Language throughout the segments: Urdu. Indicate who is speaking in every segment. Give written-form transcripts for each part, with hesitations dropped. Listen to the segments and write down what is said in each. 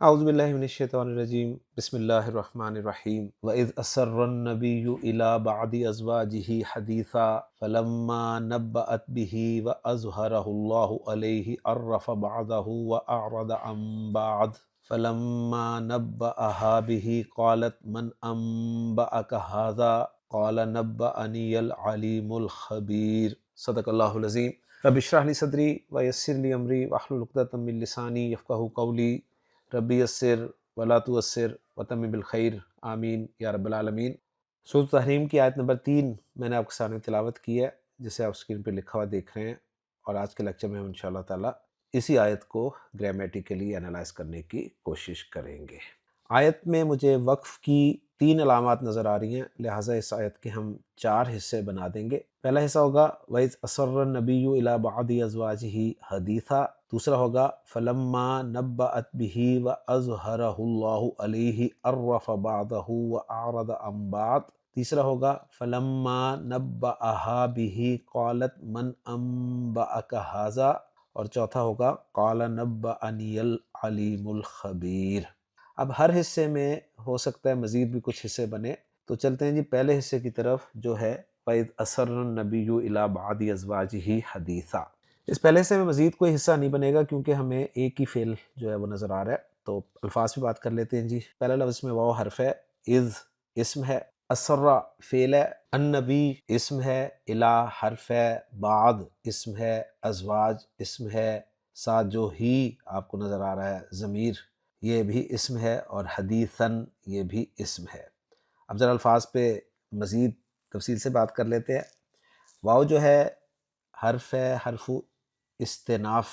Speaker 1: اعوذ باللہ من الشیطان الرجیم بسم اللہ الرحمن الرحیم وَإِذْ أَسَرَّ النَّبِيُّ إِلَىٰ بَعْضِ أَزْوَاجِهِ حَدِيثًا فَلَمَّا نَبَّأَتْ بِهِ وَأَظْهَرَهُ اللَّهُ عَلَيْهِ عَرَّفَ بَعْضَهُ وَأَعْرَضَ عَن بَعْضٍ فَلَمَّا نَبَّأَهَا بِهِ قَالَتْ مَنْ أَنبَأَكَ هَٰذَا قَالَ نَبَّأَنِيَ الْعَلِيمُ الْخَبِيرُ صدق اللہ العظیم رب اشرح لي صدری ويسر لي امری واحلل عقدۃ من لسانی یفقہوا قولی ربی یسر ولا تعسر وتمم بالخیر آمین یا رب العالمین۔ سورۃ تحریم کی آیت نمبر 3 میں نے آپ کے سامنے تلاوت کی ہے، جسے آپ اسکرین پہ لکھا ہوا دیکھ رہے ہیں، اور آج کے لیکچر میں ہم انشاءاللہ تعالیٰ اسی آیت کو گرامیٹیکلی انالائز کرنے کی کوشش کریں گے۔ آیت میں مجھے وقف کی 3 علامات نظر آ رہی ہیں، لہٰذا اس آیت کے ہم 4 حصے بنا دیں گے۔ پہلا حصہ ہوگا وَإِذْ أَسَرَّ النَّبِيُّ إِلَىٰ بَعْضِ أَزْوَاجِهِ حَدِيثًا، دوسرا ہوگا فَلَمَّا نَبَّأَتْ بِهِ وَأَظْهَرَهُ اللَّهُ عَلَيْهِ عَرَّفَ بَعْضَهُ وَأَعْرَضَ عَن بَعْضٍ، تیسرا ہوگا فَلَمَّا نَبَّأَهَا بِهِ قَالَتْ مَنْ أَنبَأَكَ هَٰذَا، اور چوتھا ہوگا قَالَ نَبَّأَنِيَ الْعَلِيمُ الْخَبِيرُ۔ اب ہر حصے میں ہو سکتا ہے مزید بھی کچھ حصے بنے، تو چلتے ہیں جی پہلے حصے کی طرف، جو ہے وَإِذْ أَسَرَّ النَّبِيُّ إِلَىٰ بَعْضِ أَزْوَاجِهِ حَدِيثًا۔ اس پہلے حصے میں مزید کوئی حصہ نہیں بنے گا، کیونکہ ہمیں ایک ہی فعل جو ہے وہ نظر آ رہا ہے۔ تو الفاظ پہ بات کر لیتے ہیں جی۔ پہلا لفظ میں واو حرف ہے، اذ اسم ہے، اسرہ فعل ہے، النبی اسم ہے، الہ حرف ہے، بعد اسم ہے، ازواج اسم ہے، ساتھ جو ہی آپ کو نظر آ رہا ہے ضمیر، یہ بھی اسم ہے، اور حدیثاً یہ بھی اسم ہے۔ اب ذرا الفاظ پہ مزید تفصیل سے بات کر لیتے ہیں۔ واو جو ہے حرف ہے، حرف استناف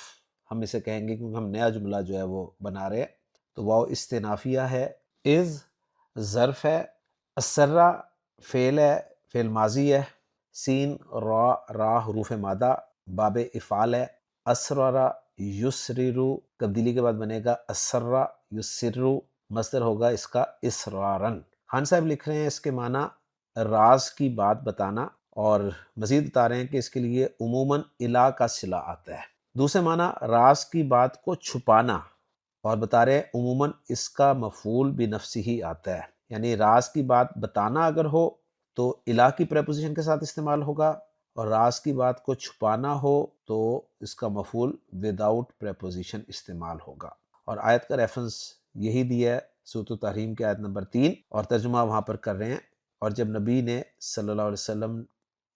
Speaker 1: ہم اسے کہیں گے، کیونکہ ہم نیا جملہ جو ہے وہ بنا رہے ہیں، تو واو استنافیہ ہے۔ اذ ظرف ہے، اسرہ فعل ہے، فعل ماضی ہے، سین را حروف مادہ، باب افعال ہے، اسرر یسرر تبدیلی کے بعد بنے گا اسرہ یسر، مصدر ہوگا اس کا اسرارن۔ خان صاحب لکھ رہے ہیں اس کے معنی راز کی بات بتانا، اور مزید بتا رہے ہیں کہ اس کے لیے عموماً الہ کا صلہ آتا ہے۔ دوسرے معنی راز کی بات کو چھپانا، اور بتا رہے ہیں عموماً اس کا مفعول بنفسہ ہی آتا ہے، یعنی راز کی بات بتانا اگر ہو تو الہ کی پریپوزیشن کے ساتھ استعمال ہوگا، اور راز کی بات کو چھپانا ہو تو اس کا مفعول وداؤٹ پریپوزیشن استعمال ہوگا۔ اور آیت کا ریفرنس یہی دیا ہے، سورۃ تحریم کی آیت نمبر 3، اور ترجمہ وہاں پر کر رہے ہیں۔ اور جب نبی نے صلی اللہ علیہ وسلم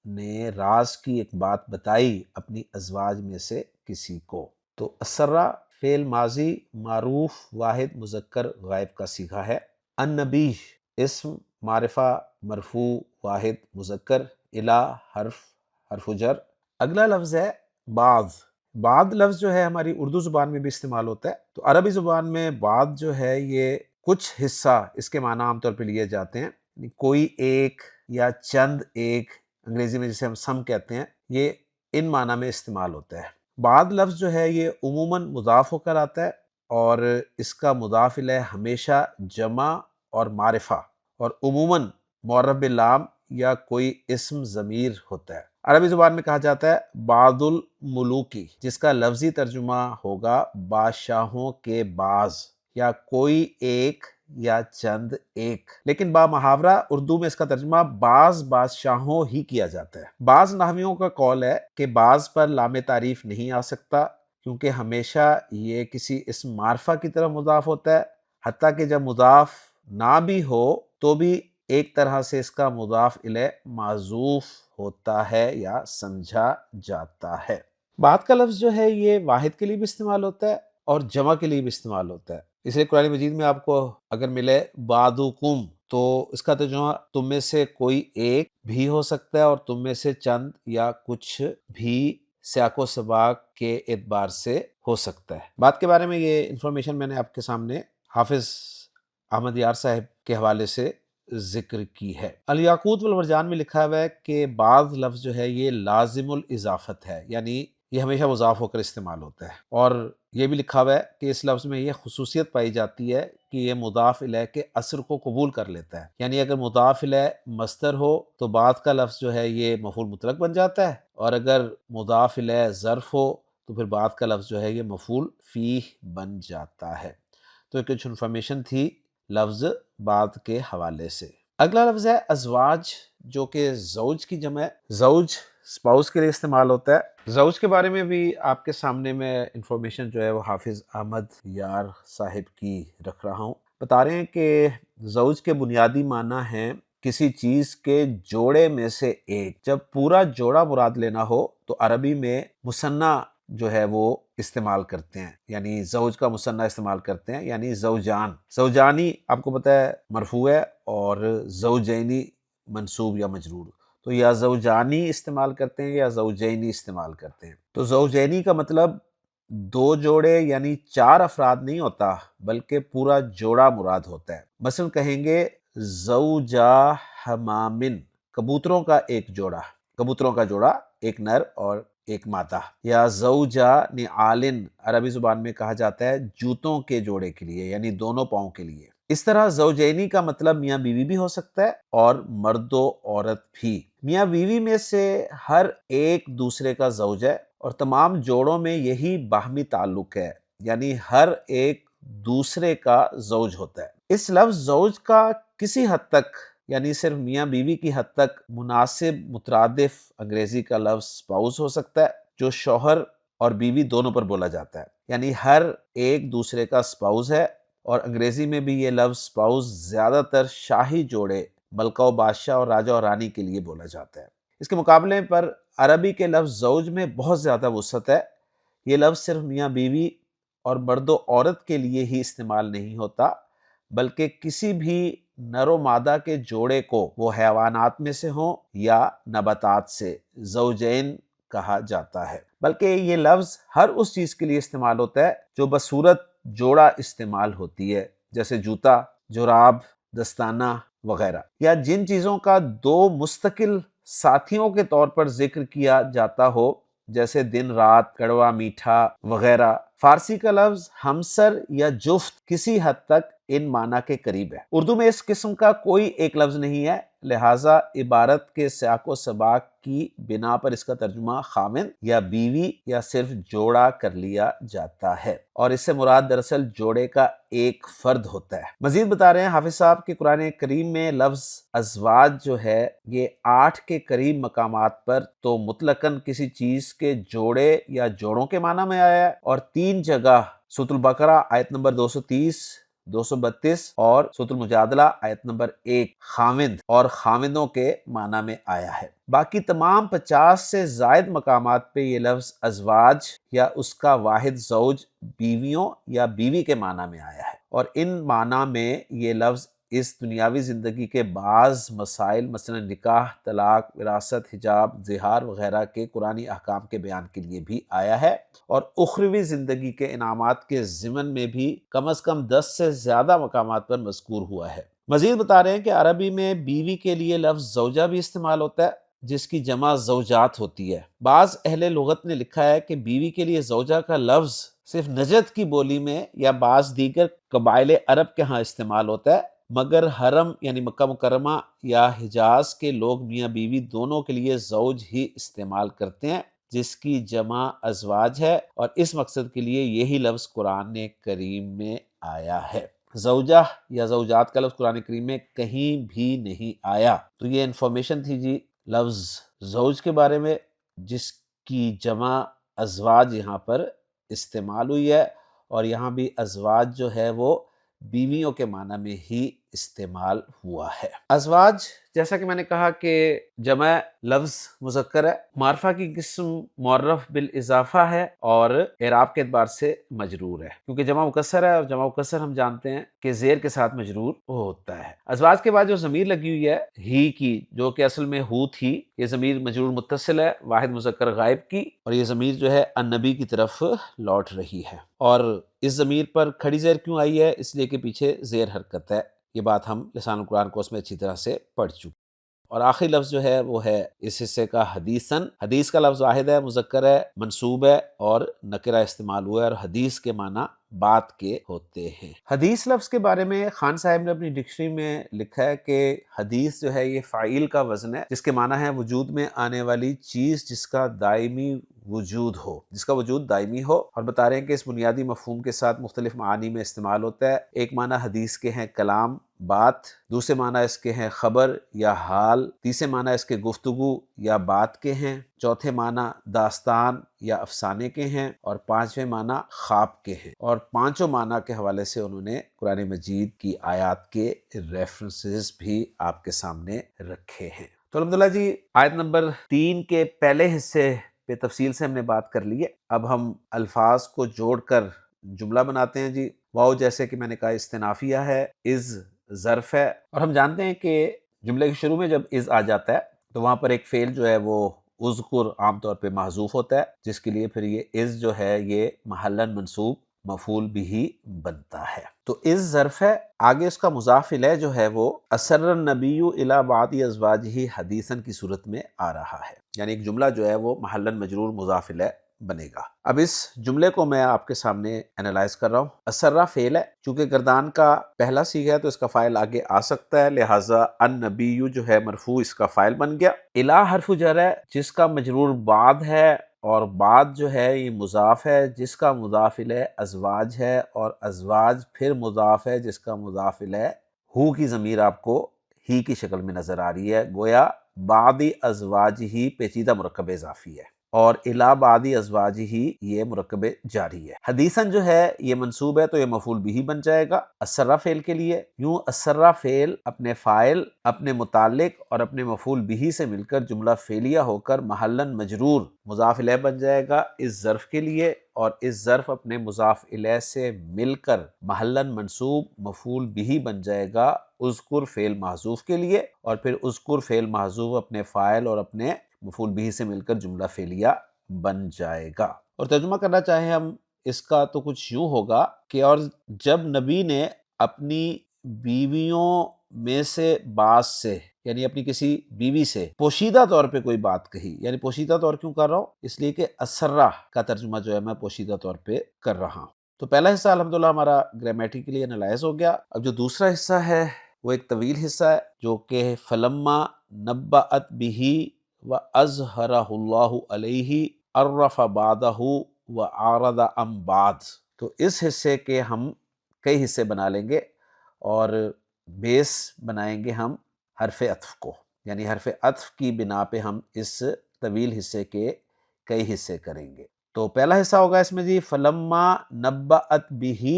Speaker 1: نے راز کی ایک بات بتائی اپنی ازواج میں سے کسی کو، تو اسرہ فعل ماضی معروف واحد مذکر غائب کا صیغہ ہے، النبی اسم معرفہ مرفوع واحد مذکر، الہ حرف جر۔ اگلا لفظ ہے بعض۔ بعض لفظ جو ہے ہماری اردو زبان میں بھی استعمال ہوتا ہے، تو عربی زبان میں بعض جو ہے یہ کچھ حصہ اس کے معنی عام طور پہ لیے جاتے ہیں، یعنی کوئی ایک یا چند ایک، انگریزی میں جسے ہم سم کہتے ہیں، یہ ان معنی میں استعمال ہوتا ہے۔ بعض لفظ جو ہے یہ عموماً مضاف ہو کر آتا ہے، اور اس کا مضاف الیہ ہمیشہ جمع اور معرفہ، اور عموماً معرب باللام یا کوئی اسم ضمیر ہوتا ہے۔ عربی زبان میں کہا جاتا ہے بعض الملوکی، جس کا لفظی ترجمہ ہوگا بادشاہوں کے بعض، یا کوئی ایک یا چند ایک، لیکن با محاورہ اردو میں اس کا ترجمہ بعض بادشاہوں ہی کیا جاتا ہے۔ بعض نحویوں کا قول ہے کہ بعض پر لام تعریف نہیں آ سکتا، کیونکہ ہمیشہ یہ کسی اسم معرفہ کی طرف مضاف ہوتا ہے، حتیٰ کہ جب مضاف نہ بھی ہو تو بھی ایک طرح سے اس کا مضاف الیہ معذوف ہوتا ہے یا سمجھا جاتا ہے۔ بعد کا لفظ جو ہے یہ واحد کے لیے بھی استعمال ہوتا ہے اور جمع کے لیے بھی استعمال ہوتا ہے، اس لیے قرآن مجید میں آپ کو اگر ملے بعضکم، تو اس کا ترجمہ تم میں سے کوئی ایک بھی ہو سکتا ہے، اور تم میں سے چند یا کچھ بھی سیاق و سباق کے اعتبار سے ہو سکتا ہے۔ بات کے بارے میں یہ انفارمیشن میں نے آپ کے سامنے حافظ احمد یار صاحب کے حوالے سے ذکر کی ہے۔ الیاقوت والمرجان میں لکھا ہوا ہے کہ بعض لفظ جو ہے یہ لازم الاضافت ہے، یعنی یہ ہمیشہ مضاف ہو کر استعمال ہوتا ہے، اور یہ بھی لکھا ہوا ہے کہ اس لفظ میں یہ خصوصیت پائی جاتی ہے کہ یہ مضاف الیہ کے اثر کو قبول کر لیتا ہے، یعنی اگر مضاف الیہ مصدر ہو تو بعد کا لفظ جو ہے یہ مفعول مطلق بن جاتا ہے، اور اگر مضاف الیہ ظرف ہو تو پھر بعد کا لفظ جو ہے یہ مفعول فیہ بن جاتا ہے۔ تو یہ کچھ انفارمیشن تھی لفظ بعد کے حوالے سے۔ اگلا لفظ ہے ازواج، جو کہ زوج کی جمع ہے۔ زوج اسپاؤس کے لیے استعمال ہوتا ہے۔ زوج کے بارے میں بھی آپ کے سامنے میں انفارمیشن جو ہے وہ حافظ احمد یار صاحب کی رکھ رہا ہوں۔ بتا رہے ہیں کہ زوج کے بنیادی معنی ہیں کسی چیز کے جوڑے میں سے ایک۔ جب پورا جوڑا مراد لینا ہو تو عربی میں مثنیٰ جو ہے وہ استعمال کرتے ہیں، یعنی زوج کا مثنیٰ استعمال کرتے ہیں، یعنی زوجان۔ زوجانی آپ کو پتہ ہے مرفوع ہے اور زوجینی منصوب یا مجرور، تو یا زوجانی استعمال کرتے ہیں یا زوجینی استعمال کرتے ہیں۔ تو زوجینی کا مطلب دو جوڑے یعنی 4 افراد نہیں ہوتا، بلکہ پورا جوڑا مراد ہوتا ہے۔ مثلا کہیں گے زوجا حمامن، کبوتروں کا ایک جوڑا، کبوتروں کا جوڑا ایک نر اور ایک مادہ۔ یا زوجا نعالن، عربی زبان میں کہا جاتا ہے جوتوں کے جوڑے کے لیے، یعنی دونوں پاؤں کے لیے۔ اس طرح زوجینی کا مطلب میاں بیوی بھی ہو سکتا ہے اور مرد و عورت بھی۔ میاں بیوی میں سے ہر ایک دوسرے کا زوج ہے اور تمام جوڑوں میں یہی باہمی تعلق ہے، یعنی ہر ایک دوسرے کا زوج ہوتا ہے۔ اس لفظ زوج کا کسی حد تک، یعنی صرف میاں بیوی کی حد تک مناسب مترادف انگریزی کا لفظ اسپاؤس ہو سکتا ہے، جو شوہر اور بیوی دونوں پر بولا جاتا ہے، یعنی ہر ایک دوسرے کا اسپاؤس ہے۔ اور انگریزی میں بھی یہ لفظ اسپاؤس زیادہ تر شاہی جوڑے، ملکہ و بادشاہ اور راجہ اور رانی کے لیے بولا جاتا ہے۔ اس کے مقابلے پر عربی کے لفظ زوج میں بہت زیادہ وسعت ہے۔ یہ لفظ صرف میاں بیوی اور مرد و عورت کے لیے ہی استعمال نہیں ہوتا، بلکہ کسی بھی نر و مادہ کے جوڑے کو، وہ حیوانات میں سے ہوں یا نباتات سے، زوجین کہا جاتا ہے۔ بلکہ یہ لفظ ہر اس چیز کے لیے استعمال ہوتا ہے جو بصورت جوڑا استعمال ہوتی ہے، جیسے جوتا، جراب، دستانہ وغیرہ، یا جن چیزوں کا دو مستقل ساتھیوں کے طور پر ذکر کیا جاتا ہو، جیسے دن رات، کڑوا میٹھا وغیرہ۔ فارسی کا لفظ ہمسر یا جفت کسی حد تک ان معنی کے قریب ہے۔ اردو میں اس قسم کا کوئی ایک لفظ نہیں ہے، لہٰذا عبارت کے سیاق و سباق کی بنا پر اس کا ترجمہ خاوند یا بیوی یا صرف جوڑا کر لیا جاتا ہے، اور اس سے مراد دراصل جوڑے کا ایک فرد ہوتا ہے۔ مزید بتا رہے ہیں حافظ صاحب کہ قرآن کریم میں لفظ ازواج جو ہے یہ 8 کے قریب مقامات پر تو مطلقاً کسی چیز کے جوڑے یا جوڑوں کے معنی میں آیا ہے، اور 3 جگہ سورۃ البقرہ آیت نمبر 230، 232 اور سورۃ المجادلہ آیت نمبر 1 خاوند اور خاوندوں کے معنی میں آیا ہے۔ باقی تمام 50 سے زائد مقامات پہ یہ لفظ ازواج یا اس کا واحد زوج بیویوں یا بیوی کے معنی میں آیا ہے، اور ان معنی میں یہ لفظ اس دنیاوی زندگی کے بعض مسائل، مثلا نکاح، طلاق، وراثت، حجاب، زہار وغیرہ کے قرآنی احکام کے بیان کے لیے بھی آیا ہے، اور اخروی زندگی کے انعامات کے ضمن میں بھی کم از کم 10 سے زیادہ مقامات پر مذکور ہوا ہے۔ مزید بتا رہے ہیں کہ عربی میں بیوی کے لیے لفظ زوجہ بھی استعمال ہوتا ہے، جس کی جمع زوجات ہوتی ہے۔ بعض اہل لغت نے لکھا ہے کہ بیوی کے لیے زوجہ کا لفظ صرف نجد کی بولی میں یا بعض دیگر قبائل عرب کے ہاں استعمال ہوتا ہے، مگر حرم یعنی مکہ مکرمہ یا حجاز کے لوگ میاں بیوی دونوں کے لیے زوج ہی استعمال کرتے ہیں، جس کی جمع ازواج ہے، اور اس مقصد کے لیے یہی لفظ قرآن کریم میں آیا ہے۔ زوجہ یا زوجات کا لفظ قرآن کریم میں کہیں بھی نہیں آیا۔ تو یہ انفارمیشن تھی جی لفظ زوج کے بارے میں، جس کی جمع ازواج یہاں پر استعمال ہوئی ہے، اور یہاں بھی ازواج جو ہے وہ بیویوں کے معنی میں ہی استعمال ہوا ہے۔ ازواج جیسا کہ میں نے کہا کہ جمع لفظ مذکر ہے، معرفہ کی قسم معرف بالاضافہ ہے اور اعراب کے اعتبار سے مجرور ہے، کیونکہ جمع مکسر ہے، اور جمع مکسر ہم جانتے ہیں کہ زیر کے ساتھ مجرور ہوتا ہے۔ ازواج کے بعد جو ضمیر لگی ہوئی ہے ہی کی، جو کہ اصل میں ہو تھی، یہ ضمیر مجرور متصل ہے واحد مذکر غائب کی، اور یہ ضمیر جو ہے النبی کی طرف لوٹ رہی ہے۔ اور اس ضمیر پر کھڑی زیر کیوں آئی ہے؟ اس لیے کہ پیچھے زیر حرکت ہے۔ یہ بات ہم لسان القرآن کورس میں اچھی طرح سے پڑھ چکے۔ اور آخری لفظ جو ہے وہ ہے اس حصے کا حدیثاً۔ حدیث کا لفظ واحد ہے، مذکر ہے، منصوب ہے اور نکرہ استعمال ہوا ہے، اور حدیث کے معنی بات کے ہوتے ہیں۔ حدیث لفظ کے بارے میں خان صاحب نے اپنی ڈکشنری میں لکھا ہے کہ حدیث جو ہے یہ فاعل کا وزن ہے، جس کے معنی ہے وجود میں آنے والی چیز جس کا دائمی وجود ہو، جس کا وجود دائمی ہو، اور بتا رہے ہیں کہ اس بنیادی مفہوم کے ساتھ مختلف معانی میں استعمال ہوتا ہے۔ ایک معنی حدیث کے ہیں کلام، بات، دوسرے معنی اس کے ہیں خبر یا حال، تیسرے معنی اس کے گفتگو یا بات کے ہیں، چوتھے معنی داستان یا افسانے کے ہیں، اور پانچویں معنی خواب کے ہیں۔ اور پانچوں معنی کے حوالے سے انہوں نے قرآن مجید کی آیات کے ریفرنسز بھی آپ کے سامنے رکھے ہیں۔ تو الحمدللہ جی، آیت نمبر 3 کے پہلے حصے پہ تفصیل سے ہم نے بات کر لی ہے۔ اب ہم الفاظ کو جوڑ کر جملہ بناتے ہیں جی۔ واؤ جیسے کہ میں نے کہا استنافیہ ہے، از ظرف ہے، اور ہم جانتے ہیں کہ جملے کے شروع میں جب از آ جاتا ہے تو وہاں پر ایک فعل جو ہے وہ اذکر عام طور پہ محذوف ہوتا ہے، جس کے لیے پھر یہ از جو ہے یہ محلاً منصوب مفعول بھی بنتا ہے۔ تو از ظرف ہے، آگے اس کا مضاف الیہ جو ہے وہ اسر النبی الی بعض ازواجہ حدیثاً کی صورت میں آ رہا ہے، یعنی ایک جملہ جو ہے وہ محلاً مجرور مضاف الیہ بنے گا۔ اب اس جملے کو میں آپ کے سامنے انالائز کر رہا ہوں۔ اسرہ فعل ہے، چونکہ گردان کا پہلا صیغہ ہے تو اس کا فاعل آگے آ سکتا ہے، لہٰذا النبی جو ہے مرفوع اس کا فاعل بن گیا۔ الی حرف جر ہے جس کا مجرور بعد ہے، اور بعد جو ہے یہ مضاف ہے جس کا مضاف الیہ ازواج ہے، اور ازواج پھر مضاف ہے جس کا مضاف الیہ ہو کی ضمیر آپ کو ہی کی شکل میں نظر آ رہی ہے، گویا بعض ازواج ہی پیچیدہ مرکب اضافی ہے، اور الی بعض ازواج ہی یہ مرکب جاری ہے۔ حدیثاً جو ہے یہ منصوب ہے تو یہ مفعول بھی بن جائے گا اسرہ فعل کے لیے۔ یوں اسرہ فعل اپنے فاعل، اپنے متعلق اور اپنے مفعول بھی سے مل کر جملہ فعلیہ ہو کر محلاً مجرور مضاف الیہ بن جائے گا اس ظرف کے لیے، اور اس ظرف اپنے مضاف الیہ سے مل کر محلاً منصوب مفعول بھی بن جائے گا اذکر فعل محذوف کے لیے، اور پھر اذکر فعل محذوف اپنے فاعل اور اپنے مفعول بھی سے مل کر جملہ فعلیہ بن جائے گا۔ اور ترجمہ کرنا چاہیں ہم اس کا تو کچھ یوں ہوگا کہ اور جب نبی نے اپنی بیویوں میں سے بعض سے، یعنی اپنی کسی بیوی سے پوشیدہ طور پہ کوئی بات کہی، یعنی پوشیدہ طور کیوں کر رہا ہوں؟ اس لیے کہ اسرہ کا ترجمہ جو ہے میں پوشیدہ طور پہ کر رہا ہوں۔ تو پہلا حصہ الحمدللہ ہمارا گرامیٹیکلی انالائز ہو گیا۔ اب جو دوسرا حصہ ہے وہ ایک طویل حصہ ہے جو کہ فلما نبأت بہ وَأَظْهَرَهُ اللَّهُ عَلَيْهِ عَرَّفَ بَعْدَهُ وَأَعْرَضَ عَنْ بَعْدٍ۔ تو اس حصے کے ہم کئی حصے بنا لیں گے اور بیس بنائیں گے ہم حرف عطف کو، یعنی حرف عطف کی بنا پہ ہم اس طویل حصے کے کئی حصے کریں گے۔ تو پہلا حصہ ہوگا اس میں جی فلما نبأت بہ،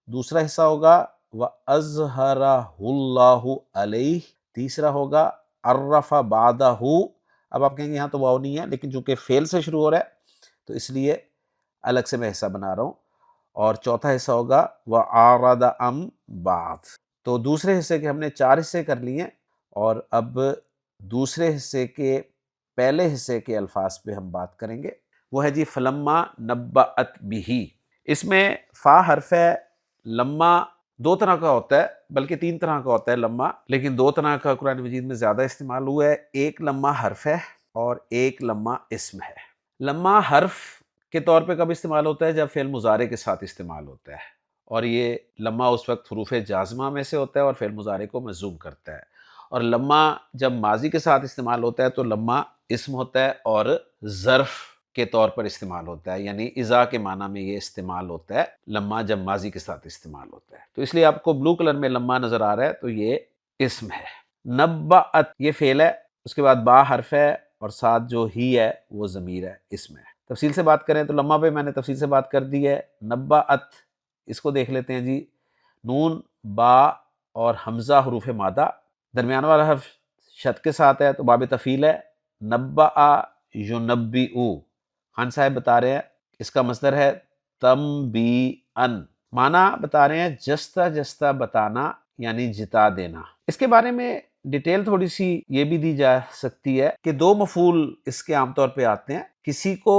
Speaker 1: دوسرا حصہ ہوگا وَأَظْهَرَهُ اللَّهُ عَلَيْهِ، تیسرا ہوگا عَرَّفَ بَعْدَهُ۔ اب آپ کہیں گے یہاں تو واو نہیں ہے، لیکن چونکہ فعل سے شروع ہو رہا ہے تو اس لیے الگ سے میں حصہ بنا رہا ہوں، اور چوتھا حصہ ہوگا وَأَعْرَضَ عَنْ بَعْدٍ۔ تو دوسرے حصے کے ہم نے 4 حصے کر لیے، اور اب دوسرے حصے کے پہلے حصے کے الفاظ پہ ہم بات کریں گے، وہ ہے جی فلما نبأت بہ۔ اس میں فا حرف ہے، لما 2 طرح کا ہوتا ہے، بلکہ 3 طرح کا ہوتا ہے لما، لیکن 2 طرح کا قرآن مجید میں زیادہ استعمال ہوا ہے۔ ایک لما حرف ہے اور ایک لما اسم ہے۔ لما حرف کے طور پہ کب استعمال ہوتا ہے؟ جب فعل مضارع کے ساتھ استعمال ہوتا ہے، اور یہ لما اس وقت حروف جازمہ میں سے ہوتا ہے اور فعل مضارع کو مجزوم کرتا ہے۔ اور لما جب ماضی کے ساتھ استعمال ہوتا ہے تو لما اسم ہوتا ہے اور ظرف کے طور پر استعمال ہوتا ہے، یعنی اذا کے معنی میں یہ استعمال ہوتا ہے لما جب ماضی کے ساتھ استعمال ہوتا ہے۔ تو اس لیے آپ کو بلو کلر میں لما نظر آ رہا ہے تو یہ اسم ہے۔ نبأت یہ فعل ہے، اس کے بعد با حرف ہے اور ساتھ جو ہی ہے وہ ضمیر ہے، اسم ہے۔ تفصیل سے بات کریں تو لما پہ میں نے تفصیل سے بات کر دی ہے۔ نبأت اس کو دیکھ لیتے ہیں جی، نون با اور حمزہ حروف مادہ، درمیان والا حرف شد کے ساتھ ہے تو باب تفعیل ہے۔ نبأ ینبئ، خان صاحب بتا رہے ہیں اس کا مصدر ہے تنبیئن، معنی بتا رہے ہیں جستہ جستہ بتانا، یعنی جتا دینا۔ اس کے بارے میں ڈیٹیل تھوڑی سی یہ بھی دی جا سکتی ہے کہ 2 مفعول اس کے عام طور پہ آتے ہیں، کسی کو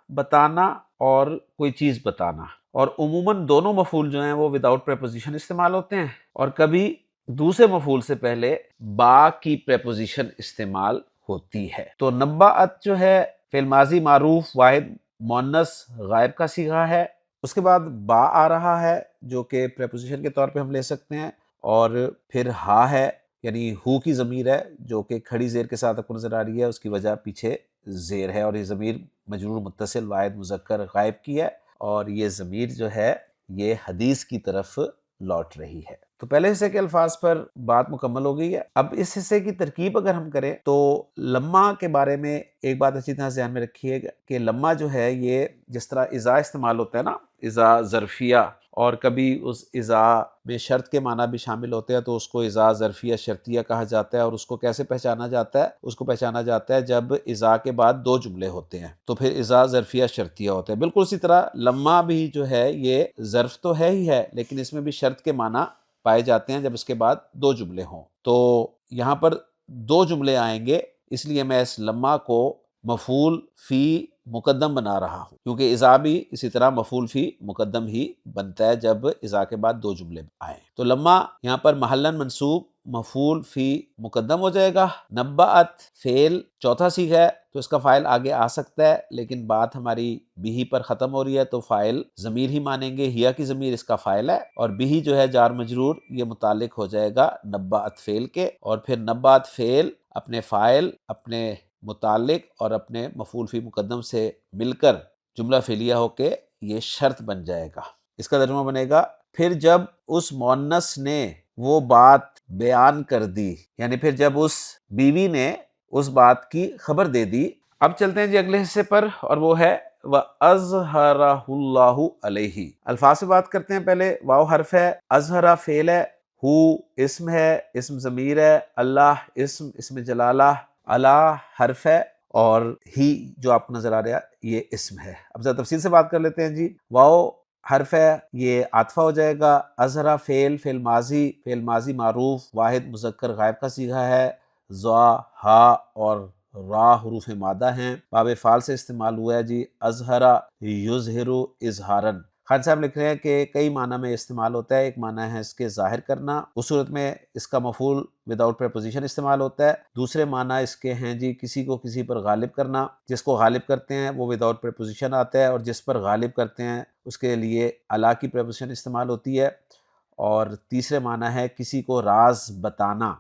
Speaker 1: بتانا اور کوئی چیز بتانا، اور عموماً دونوں مفعول جو ہیں وہ وداؤٹ پریپوزیشن استعمال ہوتے ہیں، اور کبھی دوسرے مفعول سے پہلے با کی پریپوزیشن استعمال ہوتی ہے۔ تو نبأت جو ہے فعل ماضی معروف واحد مؤنث غائب کا صیغہ ہے، اس کے بعد با آ رہا ہے جو کہ پریپوزیشن کے طور پہ ہم لے سکتے ہیں، اور پھر ہا ہے یعنی ہو کی ضمیر ہے جو کہ کھڑی زیر کے ساتھ آپ کو نظر آ رہی ہے، اس کی وجہ پیچھے زیر ہے، اور یہ ضمیر مجرور متصل واحد مذکر غائب کی ہے، اور یہ ضمیر جو ہے یہ حدیث کی طرف لوٹ رہی ہے۔ تو پہلے حصے کے الفاظ پر بات مکمل ہو گئی ہے۔ اب اس حصے کی ترکیب اگر ہم کریں تو لما کے بارے میں ایک بات اچھی طرح ذہن میں رکھیے گا کہ لما جو ہے یہ جس طرح اذا استعمال ہوتا ہے نا، اذا ظرفیہ، اور کبھی اس اذا میں شرط کے معنی بھی شامل ہوتے ہیں تو اس کو اذا ظرفیہ شرطیہ کہا جاتا ہے، اور اس کو کیسے پہچانا جاتا ہے؟ اس کو پہچانا جاتا ہے جب اذا کے بعد دو جملے ہوتے ہیں تو پھر اذا ظرفیہ شرطیہ ہوتے ہیں۔ بالکل اسی طرح لما بھی جو ہے یہ ظرف تو ہے ہی ہے، لیکن اس میں بھی شرط کے معنی پائے جاتے ہیں جب اس کے بعد دو جملے ہوں۔ تو یہاں پر دو جملے آئیں گے، اس لیے میں اس لما کو مفعول فی مقدم بنا رہا ہوں، کیونکہ اذا بھی اسی طرح مفعول فی مقدم ہی بنتا ہے جب اذا کے بعد دو جملے آئیں۔ تو لما یہاں پر محلاً منصوب مفعول فی مقدم ہو جائے گا۔ نبأت فعل چوتھا صیغہ ہے تو اس کا فاعل آگے آ سکتا ہے، لیکن بات ہماری بھی پر ختم ہو رہی ہے تو فاعل ضمیر ہی مانیں گے، ہیا کی ضمیر اس کا فاعل ہے، اور بھی جو ہے جار مجرور یہ متعلق ہو جائے گا نبأت فعل کے، اور پھر نبأت فعل اپنے فاعل، اپنے متعلق اور اپنے مفعول فی مقدم سے مل کر جملہ فعلیہ ہو کے یہ شرط بن جائے گا۔ اس کا ترجمہ بنے گا پھر جب اس مؤنث نے وہ بات بیان کر دی، یعنی پھر جب اس بیوی نے اس بات کی خبر دے دی۔ اب چلتے ہیں جی اگلے حصے پر، اور وہ ہے وَأَظْهَرَهُ اللَّهُ عَلَيْهِ۔ الفاظ سے بات کرتے ہیں۔ پہلے واو حرف ہے، اظہرہ فعل ہے، ہو اسم ہے، اسم ضمیر ہے، اللہ اسم جلالہ، علی حرف ہے، اور ہی جو آپ کو نظر آ رہا ہے یہ اسم ہے۔ اب ذرا تفصیل سے بات کر لیتے ہیں جی۔ واو حرف ہے، یہ عاطفہ ہو جائے گا۔ اظہرہ فعل ماضی معروف واحد مذکر غائب کا صیغہ ہے۔ ضا، ہا اور را حروف مادہ ہیں، باب فعل سے استعمال ہوا ہے جی۔ اظہرہ یظہر اظہارن۔ خان صاحب لکھ رہے ہیں کہ کئی معنی میں استعمال ہوتا ہے۔ ایک معنی ہے اس کے ظاہر کرنا، اس صورت میں اس کا مفعول وداؤٹ پریپوزیشن استعمال ہوتا ہے۔ دوسرے معنی اس کے ہیں جی کسی کو کسی پر غالب کرنا، جس کو غالب کرتے ہیں وہ وداؤٹ پریپوزیشن آتا ہے، اور جس پر غالب کرتے ہیں اس کے لیے الا کی پریپوزیشن استعمال ہوتی ہے۔ اور تیسرے معنی ہے کسی کو راز بتانا،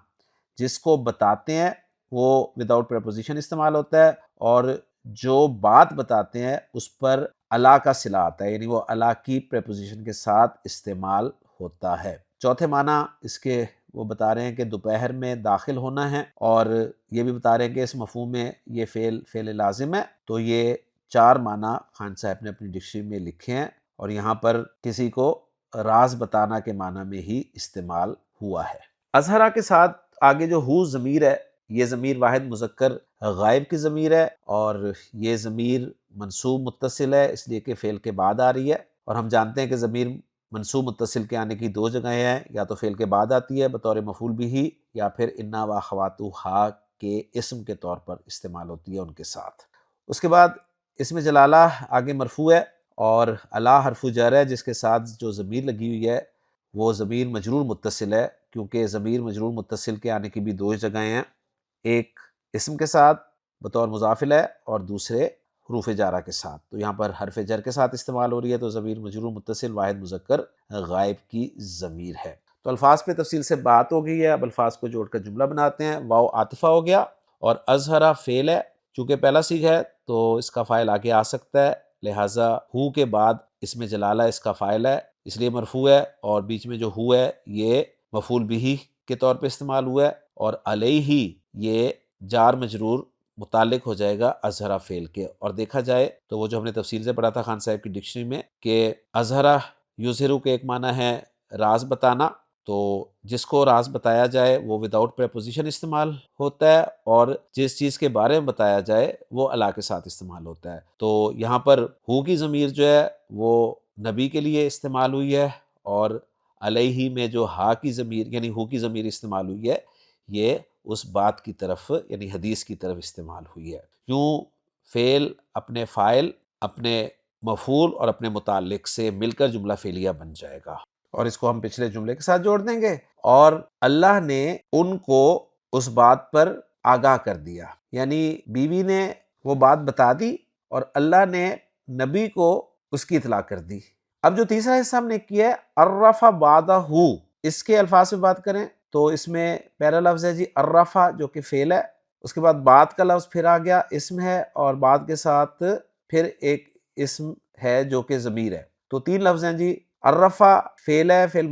Speaker 1: جس کو بتاتے ہیں وہ وداؤٹ پریپوزیشن استعمال ہوتا ہے، اور جو بات بتاتے ہیں اس پر الا کا صلہ آتا ہے، یعنی وہ الا کی پریپوزیشن کے ساتھ استعمال ہوتا ہے۔ چوتھے معنی اس کے وہ بتا رہے ہیں کہ دوپہر میں داخل ہونا ہے، اور یہ بھی بتا رہے ہیں کہ اس مفہوم میں یہ فعل لازم ہے۔ تو یہ چار معنی خان صاحب نے اپنی ڈکشنری میں لکھے ہیں، اور یہاں پر کسی کو راز بتانا کے معنی میں ہی استعمال ہوا ہے۔ اظہرہ کے ساتھ آگے جو ہو ضمیر ہے، یہ ضمیر واحد مذکر غائب کی ضمیر ہے، اور یہ ضمیر منصوب متصل ہے اس لیے کہ فعل کے بعد آ رہی ہے، اور ہم جانتے ہیں کہ ضمیر منصوب متصل کے آنے کی دو جگہیں ہیں، یا تو فعل کے بعد آتی ہے بطور مفعول بھی، یا پھر انا و اخواتھا کے اسم کے طور پر استعمال ہوتی ہے ان کے ساتھ۔ اس کے بعد اسم جلالہ آگے مرفوع ہے، اور الا حرف جر ہے جس کے ساتھ جو ضمیر لگی ہوئی ہے وہ ضمیر مجرور متصل ہے، کیونکہ ضمیر مجرور متصل کے آنے کی بھی دو جگہیں ہیں، ایک اسم کے ساتھ بطور مضاف الیہ اور دوسرے حروف جارہ کے ساتھ۔ تو یہاں پر حرف جر کے ساتھ استعمال ہو رہی ہے تو ضمیر مجرور متصل واحد مذکر غائب کی ضمیر ہے۔ تو الفاظ پہ تفصیل سے بات ہو گئی ہے، اب الفاظ کو جوڑ کر جملہ بناتے ہیں۔ واو عاطفہ ہو گیا، اور اظہرہ فعل ہے، چونکہ پہلا صیغہ ہے تو اس کا فاعل آگے آ سکتا ہے، لہٰذا ہو کے بعد اسم جلالہ اس کا فاعل ہے اس لیے مرفوع ہے، اور بیچ میں جو ہو ہے یہ مفعول بھی کے طور پہ استعمال ہوا ہے، اور علیہ یہ جار مجرور متعلق ہو جائے گا اظہرہ فعل کے۔ اور دیکھا جائے تو وہ جو ہم نے تفصیل سے پڑھا تھا خان صاحب کی ڈکشنری میں کہ اظہرہ یظہر کے ایک معنی ہے راز بتانا، تو جس کو راز بتایا جائے وہ وداؤٹ پریپوزیشن استعمال ہوتا ہے، اور جس چیز کے بارے میں بتایا جائے وہ الا کے ساتھ استعمال ہوتا ہے۔ تو یہاں پر ہو کی ضمیر جو ہے وہ نبی کے لیے استعمال ہوئی ہے، اور علیہ میں جو ہا کی ضمیر یعنی ہو کی ضمیر استعمال ہوئی ہے یہ اس بات کی طرف یعنی حدیث کی طرف استعمال ہوئی ہے۔ یوں فعل اپنے فاعل، اپنے مفعول اور اپنے متعلق سے مل کر جملہ فعلیہ بن جائے گا، اور اس کو ہم پچھلے جملے کے ساتھ جوڑ دیں گے۔ اور اللہ نے ان کو اس بات پر آگاہ کر دیا، یعنی بیوی نے وہ بات بتا دی اور اللہ نے نبی کو اس کی اطلاع کر دی۔ اب جو تیسرا حصہ ہم نے کیا ہے عرف بعدہ، اس کے الفاظ میں بات کریں تو اس میں پہلا لفظ ہے جی عرفہ جو کہ فعل ہے، اس کے بعد بعد کا لفظ پھر آ گیا، اسم ہے، اور بعد کے ساتھ پھر ایک اسم ہے جو کہ ضمیر ہے۔ تو 3 لفظ ہیں جی۔ عرفہ فعل ہے، فعل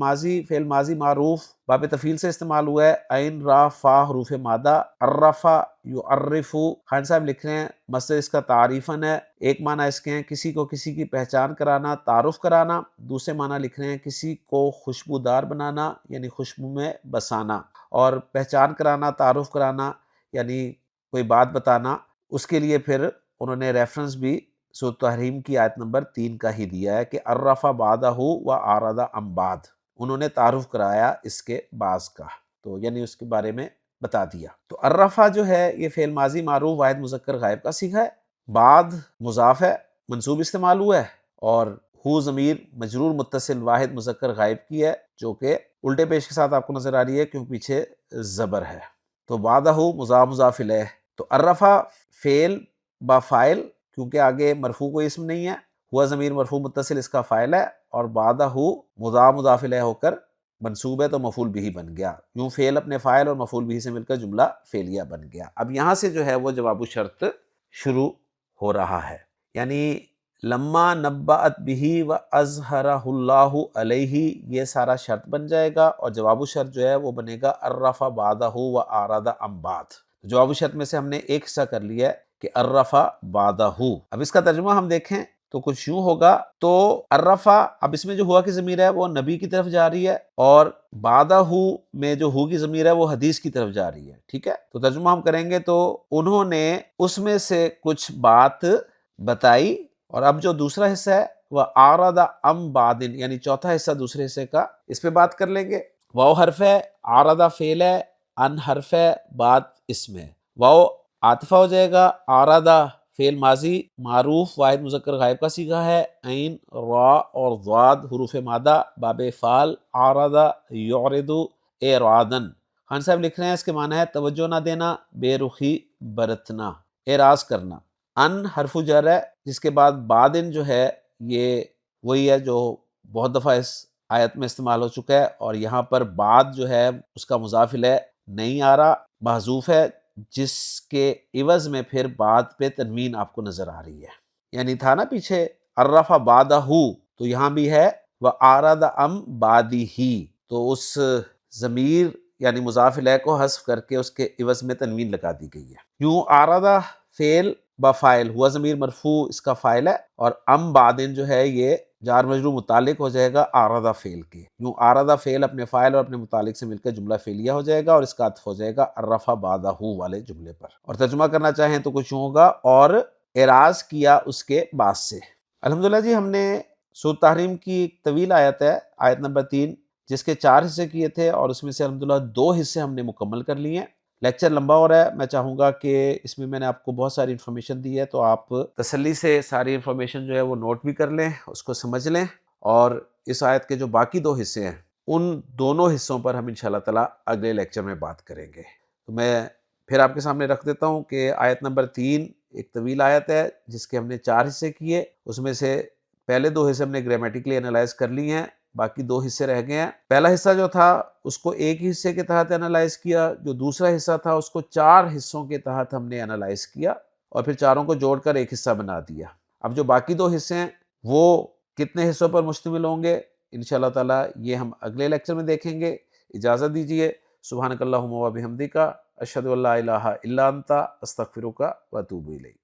Speaker 1: ماضی معروف باب تفعیل سے استعمال ہوا ہے، عین را فا حروف مادہ۔ عرفہ یعرف، خان صاحب لکھ رہے ہیں مصدر اس کا تعریفاً ہے۔ ایک معنی اس کے ہیں کسی کو کسی کی پہچان کرانا، تعارف کرانا۔ دوسرے معنی لکھ رہے ہیں کسی کو خوشبودار بنانا، یعنی خوشبو میں بسانا۔ اور پہچان کرانا، تعارف کرانا یعنی کوئی بات بتانا، اس کے لیے پھر انہوں نے ریفرنس بھی سورۃ تحریم کی آیت نمبر 3 کا ہی دیا ہے کہ عرف بعدہ و اعرض عن بعد، انہوں نے تعارف کرایا اس کے بعض کا، تو یعنی اس کے بارے میں بتا دیا۔ تو عرفہ جو ہے یہ فعل ماضی معروف واحد مذکر غائب کا صیغہ ہے، بعد مضاف ہے، منصوب استعمال ہوا ہے، اور ہو ضمیر مجرور متصل واحد مذکر غائب کی ہے جو کہ الٹے پیش کے ساتھ آپ کو نظر آ رہی ہے کیونکہ پیچھے زبر ہے۔ تو بعدہ مضاف مضاف الیہ، تو عرفہ فعل با فاعل، کیونکہ آگے مرفوع کوئی اسم نہیں ہے، ہوا ضمیر مرفوع متصل اس کا فاعل ہے، اور بعدہ مضاف مضاف الیہ ہو کر منصوب ہے تو مفعول بھی بن گیا۔ یوں فعل اپنے فاعل اور مفعول بھی سے مل کر جملہ فعلیہ بن گیا۔ اب یہاں سے جو ہے وہ جواب شرط شروع ہو رہا ہے، یعنی لما نبأت بہ و اظہرہ اللہ علیہ، یہ سارا شرط بن جائے گا، اور جواب شرط جو ہے وہ بنے گا عرف بعدہ و اعرض عن بعد۔ جواب شرط میں سے ہم نے ایک حصہ کر لیا ہے کہ عرف بعدہ۔ اب اس کا ترجمہ ہم دیکھیں تو کچھ یوں ہوگا، تو عرفہ، اب اس میں جو ہوا کی ضمیر ہے وہ نبی کی طرف جا رہی ہے، اور بعدہ میں جو ہو کی ضمیر ہے وہ حدیث کی طرف جا رہی ہے، ٹھیک ہے۔ تو ترجمہ ہم کریں گے تو انہوں نے اس میں سے کچھ بات بتائی، اور اب جو دوسرا حصہ ہے وہ اعرض عن بعد، یعنی چوتھا حصہ دوسرے حصے کا، اس پہ بات کر لیں گے۔ واو حرف ہے، اعرض فعل ہے، ان حرف ہے، بعد اسم ہے۔ واو عاطفہ ہو جائے گا، اعرض فعل ماضی معروف واحد مذکر غائب کا صیغہ ہے، عین را اور ضاد حروف مادہ باب فعل، اعرض یعرض اعراضا۔ خان صاحب لکھ رہے ہیں اس کے معنی ہے توجہ نہ دینا، بے رخی برتنا، اعراض کرنا۔ ان حرف جر ہے جس کے بعد بعدن جو ہے یہ وہی ہے جو بہت دفعہ اس آیت میں استعمال ہو چکا ہے، اور یہاں پر بعد جو ہے اس کا مضاف الیہ نہیں آ رہا، محذوف ہے، جس کے عوض میں پھر بعد پہ تنوین آپ کو نظر آ رہی ہے۔ یعنی تھا نا پیچھے عرف بعدہ، تو یہاں بھی ہے وَأَعْرَضَ عَن بَعْدِهِ، تو اس ضمیر یعنی مضاف الیہ کو حذف کر کے اس کے عوض میں تنوین لگا دی گئی ہے۔ یوں اعرض فعل با فاعل، ہوا ضمیر مرفوع اس کا فاعل ہے، اور ام بعدن جو ہے یہ جار مجرور متعلق ہو جائے گا اعرض فعل کے۔ یوں اعرض فعل اپنے فاعل اور اپنے متعلق سے مل کر جملہ فعلیہ ہو جائے گا، اور اس کا عطف ہو جائے گا عرف بعدہ والے جملے پر۔ اور ترجمہ کرنا چاہیں تو کچھ یوں ہوگا، اور اعراض کیا اس کے بعد سے۔ الحمدللہ جی، ہم نے سورۃ تحریم کی ایک طویل آیت ہے، آیت نمبر 3، جس کے 4 حصے کیے تھے، اور اس میں سے الحمدللہ 2 حصے ہم نے مکمل کر لیے ہیں۔ لیکچر لمبا ہو رہا ہے، میں چاہوں گا کہ اس میں نے آپ کو بہت ساری انفارمیشن دی ہے، تو آپ تسلی سے ساری انفارمیشن جو ہے وہ نوٹ بھی کر لیں، اس کو سمجھ لیں، اور اس آیت کے جو باقی 2 حصے ہیں ان دونوں حصوں پر ہم انشاءاللہ تعالیٰ اگلے لیکچر میں بات کریں گے۔ تو میں پھر آپ کے سامنے رکھ دیتا ہوں کہ آیت نمبر 3 ایک طویل آیت ہے جس کے ہم نے 4 حصے کیے، اس میں سے پہلے 2 حصے ہم نے گرامیٹیکلی انالائز کر لی ہیں، باقی 2 حصے رہ گئے ہیں۔ پہلا حصہ جو تھا اس کو ایک ہی حصے کے تحت انالائز کیا، جو دوسرا حصہ تھا اس کو 4 حصوں کے تحت ہم نے انالائز کیا، اور پھر چاروں کو جوڑ کر ایک حصہ بنا دیا۔ اب جو باقی 2 حصے ہیں وہ کتنے حصوں پر مشتمل ہوں گے انشاءاللہ تعالیٰ یہ ہم اگلے لیکچر میں دیکھیں گے۔ اجازت دیجیے، سبحانک اللہم و بحمدک، اشہد ان لا الہ الا انت، استغفرک و اتوب الیک۔